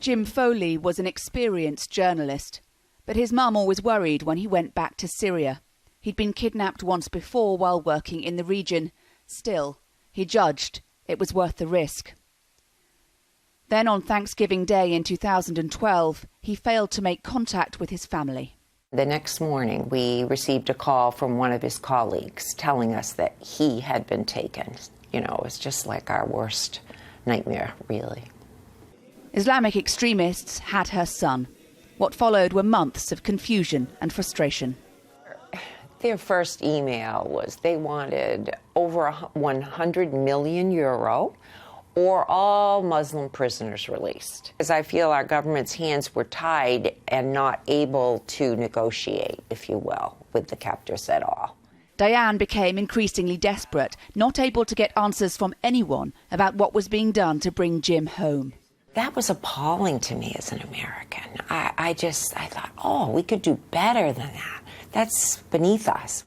Jim Foley was an experienced journalist, but his mum always worried when he went back to Syria. He'd been kidnapped once before while working in the region. Still, he judged it was worth the risk. Then on Thanksgiving Day in 2012, he failed to make contact with his family. The next morning, we received a call from one of his colleagues telling us that he had been taken. You know, it was just like our worst nightmare, really. Islamic extremists had her son. What followed were months of confusion and frustration. Their first email was they wanted over 100 million euro or all Muslim prisoners released. As I feel our government's hands were tied and not able to negotiate, if you will, with the captors at all. Diane became increasingly desperate, not able to get answers from anyone about what was being done to bring Jim home. That was appalling to me as an American. I thought, oh, we could do better than that. That's beneath us.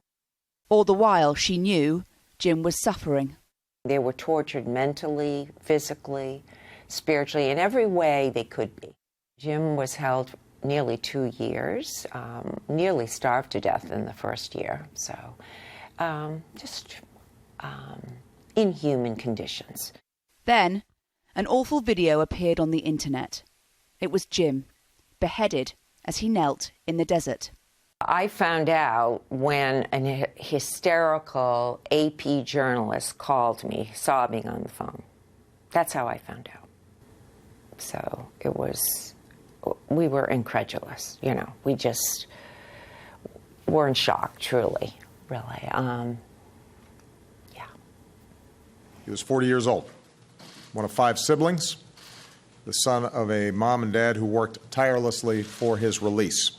All the while, she knew Jim was suffering. They were tortured mentally, physically, spiritually, in every way they could be. Jim was held nearly 2 years, nearly starved to death in the first year. So just inhuman conditions. Then an awful video appeared on the internet. It was Jim, beheaded as he knelt in the desert. I found out when a hysterical AP journalist called me, sobbing on the phone. That's how I found out. So it was, we were incredulous, you know. We just were in shock, truly, really. Yeah. He was 40 years old, one of 5 siblings, the son of a mom and dad who worked tirelessly for his release.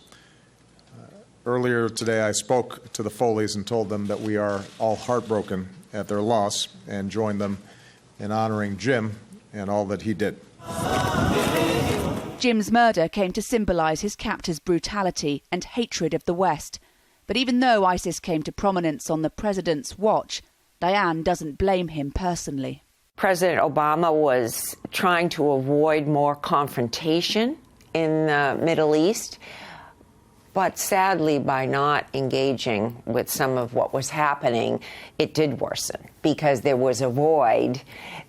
Earlier today, I spoke to the Foleys and told them that we are all heartbroken at their loss and joined them in honoring Jim and all that he did. Jim's murder came to symbolize his captors' brutality and hatred of the West. But even though ISIS came to prominence on the president's watch, Diane doesn't blame him personally. President Obama was trying to avoid more confrontation in the Middle East. But sadly, by not engaging with some of what was happening, it did worsen because there was a void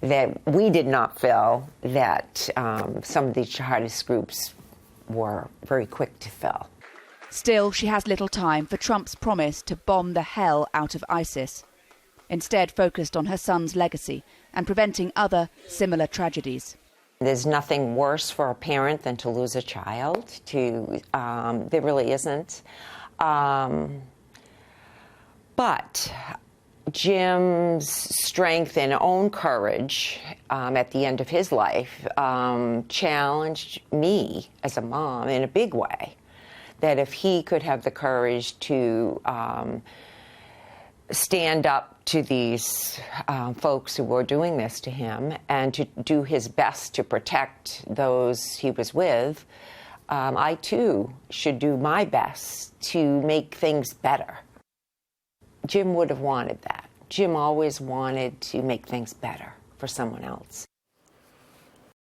that we did not fill that some of these jihadist groups were very quick to fill. Still, she has little time for Trump's promise to bomb the hell out of ISIS. Instead, focused on her son's legacy and preventing other similar tragedies. There's nothing worse for a parent than to lose a child. There really isn't. But Jim's strength and own courage at the end of his life challenged me as a mom in a big way. That if he could have the courage to stand up to these folks who were doing this to him and to do his best to protect those he was with, I too should do my best to make things better. Jim would have wanted that. Jim always wanted to make things better for someone else.